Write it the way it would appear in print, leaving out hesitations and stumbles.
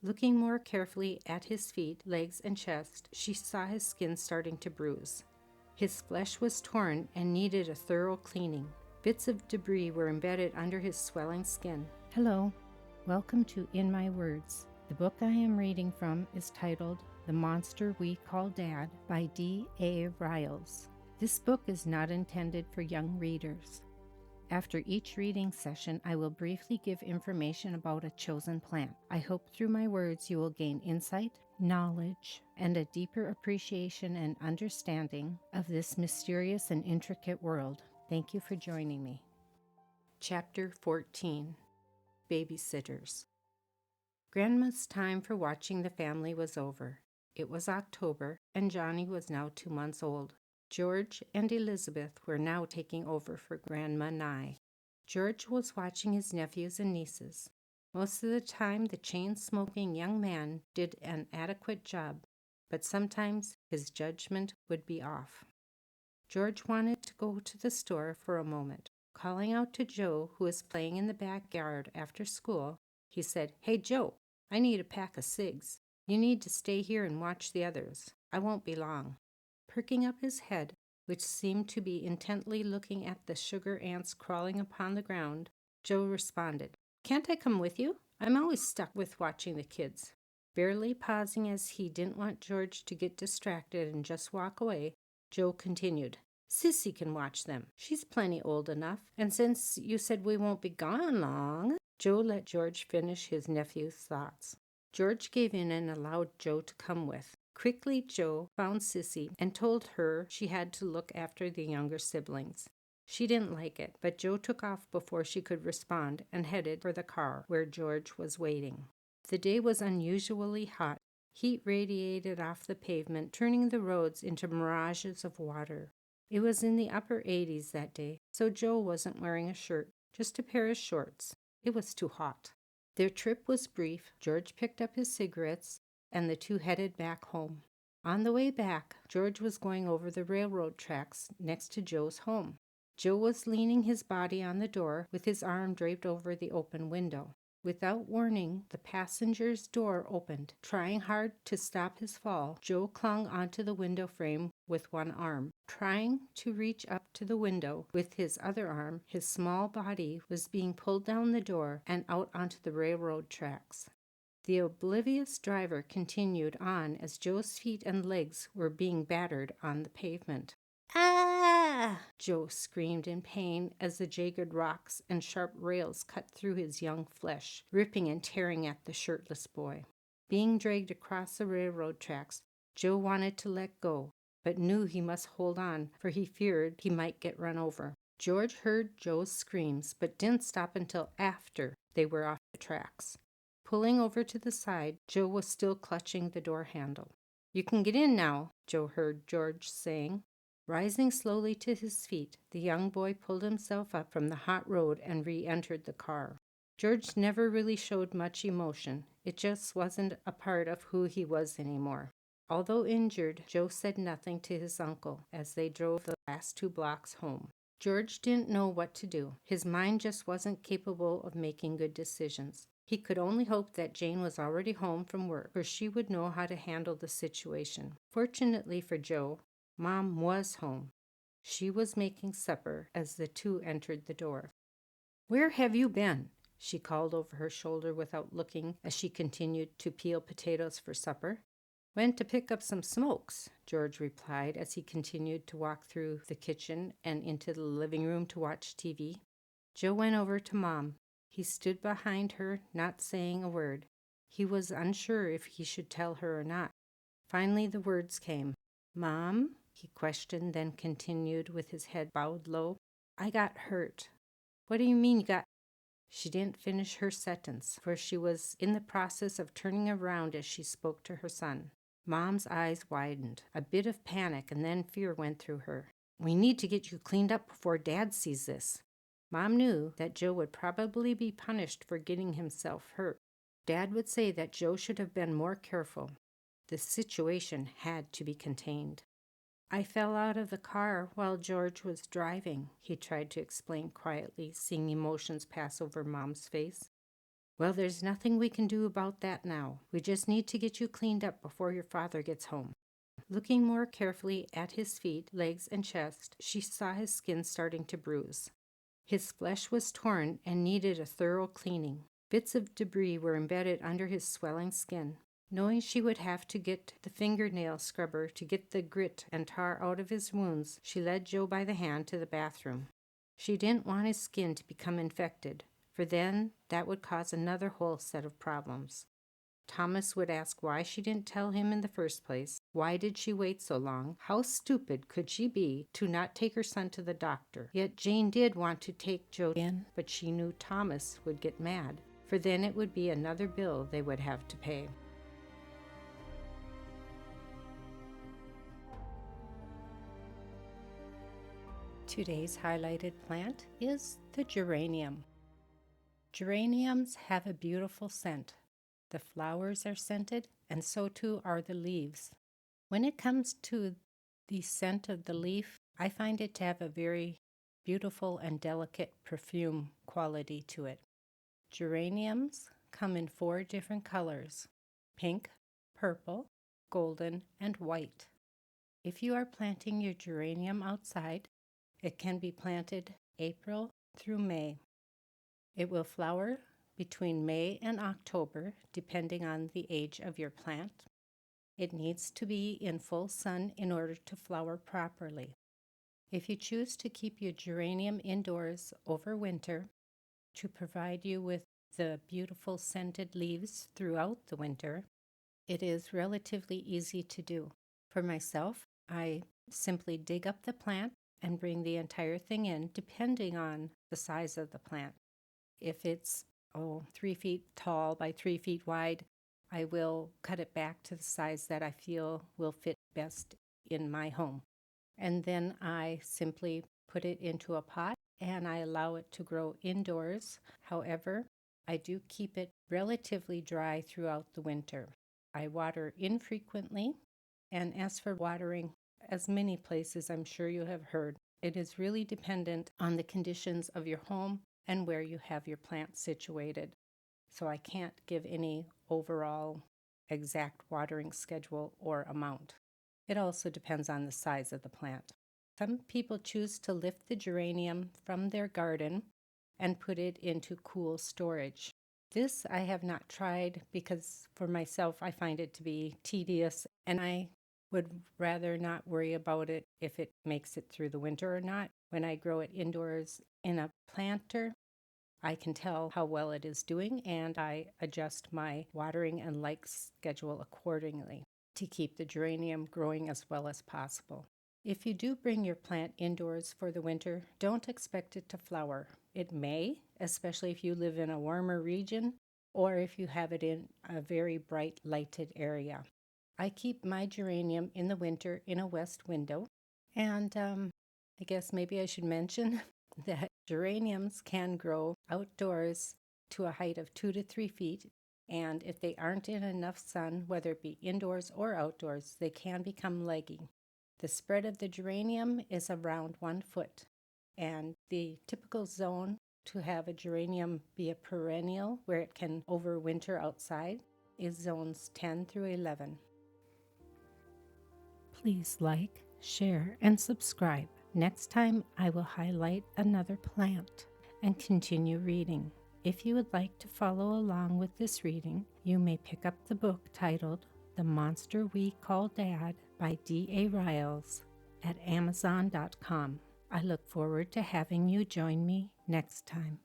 Looking more carefully at his feet, legs, and chest, she saw his skin starting to bruise. His flesh was torn and needed a thorough cleaning. Bits of debris were embedded under his swelling skin. Hello, welcome to In My Words. The book I am reading from is titled The Monster We Call Dad by D.A. Riles. This book is not intended for young readers. After each reading session, I will briefly give information about a chosen plant. I hope through my words you will gain insight, knowledge, and a deeper appreciation and understanding of this mysterious and intricate world. Thank you for joining me. Chapter 14, Babysitters. Grandma's time for watching the family was over. It was October, and Johnny was now 2 months old. George and Elizabeth were now taking over for Grandma Nye. George was watching his nephews and nieces. Most of the time, the chain-smoking young man did an adequate job, but sometimes his judgment would be off. George wanted to go to the store for a moment. Calling out to Joe, who was playing in the backyard after school, he said, "Hey, Joe, I need a pack of cigs. You need to stay here and watch the others. I won't be long." Perking up his head, which seemed to be intently looking at the sugar ants crawling upon the ground, Joe responded, "Can't I come with you? I'm always stuck with watching the kids." Barely pausing as he didn't want George to get distracted and just walk away, Joe continued, "Sissy can watch them. She's plenty old enough. And since you said we won't be gone long..." Joe let George finish his nephew's thoughts. George gave in and allowed Joe to come with. Quickly, Joe found Sissy and told her she had to look after the younger siblings. She didn't like it, but Joe took off before she could respond and headed for the car where George was waiting. The day was unusually hot. Heat radiated off the pavement, turning the roads into mirages of water. It was in the upper 80s that day, so Joe wasn't wearing a shirt, just a pair of shorts. It was too hot. Their trip was brief. George picked up his cigarettes, and the two headed back home. On the way back, George was going over the railroad tracks next to Joe's home. Joe was leaning his body on the door with his arm draped over the open window. Without warning, the passenger's door opened. Trying hard to stop his fall, Joe clung onto the window frame with one arm. Trying to reach up to the window with his other arm, his small body was being pulled down the door and out onto the railroad tracks. The oblivious driver continued on as Joe's feet and legs were being battered on the pavement. "Ah!" Joe screamed in pain as the jagged rocks and sharp rails cut through his young flesh, ripping and tearing at the shirtless boy. Being dragged across the railroad tracks, Joe wanted to let go, but knew he must hold on, for he feared he might get run over. George heard Joe's screams, but didn't stop until after they were off the tracks. Pulling over to the side, Joe was still clutching the door handle. "You can get in now," Joe heard George saying. Rising slowly to his feet, the young boy pulled himself up from the hot road and re-entered the car. George never really showed much emotion. It just wasn't a part of who he was anymore. Although injured, Joe said nothing to his uncle as they drove the last 2 blocks home. George didn't know what to do. His mind just wasn't capable of making good decisions. He could only hope that Jane was already home from work, for she would know how to handle the situation. Fortunately for Joe, Mom was home. She was making supper as the two entered the door. "Where have you been?" she called over her shoulder without looking as she continued to peel potatoes for supper. "Went to pick up some smokes," George replied as he continued to walk through the kitchen and into the living room to watch TV. Joe went over to Mom. He stood behind her, not saying a word. He was unsure if he should tell her or not. Finally, the words came. "Mom?" he questioned, then continued with his head bowed low. "I got hurt." "What do you mean you got—" She didn't finish her sentence, for she was in the process of turning around as she spoke to her son. Mom's eyes widened. A bit of panic and then fear went through her. "We need to get you cleaned up before Dad sees this." Mom knew that Joe would probably be punished for getting himself hurt. Dad would say that Joe should have been more careful. The situation had to be contained. "I fell out of the car while George was driving," he tried to explain quietly, seeing emotions pass over Mom's face. Well, there's nothing we can do about that now. We just need to get you cleaned up before your father gets home. Looking more carefully at his feet, legs, and chest, she saw his skin starting to bruise. His flesh was torn and needed a thorough cleaning. Bits of debris were embedded under his swelling skin. Knowing she would have to get the fingernail scrubber to get the grit and tar out of his wounds, she led Joe by the hand to the bathroom. She didn't want his skin to become infected, for then that would cause another whole set of problems. Thomas would ask why she didn't tell him in the first place. Why did she wait so long? How stupid could she be to not take her son to the doctor? Yet Jane did want to take Joe in, but she knew Thomas would get mad, for then it would be another bill they would have to pay. Today's highlighted plant is the geranium. Geraniums have a beautiful scent. The flowers are scented, and so too are the leaves. When it comes to the scent of the leaf, I find it to have a very beautiful and delicate perfume quality to it. Geraniums come in 4 different colors: pink, purple, golden, and white. If you are planting your geranium outside, it can be planted April through May. It will flower between May and October, depending on the age of your plant. It needs to be in full sun in order to flower properly. If you choose to keep your geranium indoors over winter to provide you with the beautiful scented leaves throughout the winter, it is relatively easy to do. For myself, I simply dig up the plant and bring the entire thing in, depending on the size of the plant. If it's 3 feet tall by 3 feet wide, I will cut it back to the size that I feel will fit best in my home. And then I simply put it into a pot and I allow it to grow indoors. However, I do keep it relatively dry throughout the winter. I water infrequently, and as for watering, as many places I'm sure you have heard, it is really dependent on the conditions of your home and where you have your plant situated. So I can't give any overall exact watering schedule or amount. It also depends on the size of the plant. Some people choose to lift the geranium from their garden and put it into cool storage. This I have not tried because for myself I find it to be tedious, and I would rather not worry about it if it makes it through the winter or not. When I grow it indoors in a planter, I can tell how well it is doing, and I adjust my watering and light schedule accordingly to keep the geranium growing as well as possible. If you do bring your plant indoors for the winter, don't expect it to flower. It may, especially if you live in a warmer region or if you have it in a very bright lighted area. I keep my geranium in the winter in a west window, and I guess maybe I should mention that geraniums can grow outdoors to a height of 2 to 3 feet, and if they aren't in enough sun, whether it be indoors or outdoors, they can become leggy. The spread of the geranium is around 1 foot, and the typical zone to have a geranium be a perennial where it can overwinter outside is zones 10 through 11. Please like, share, and subscribe. Next time I will highlight another plant and continue reading. If you would like to follow along with this reading, you may pick up the book titled The Monster We Call Dad by D.A. Riles at Amazon.com. I look forward to having you join me next time.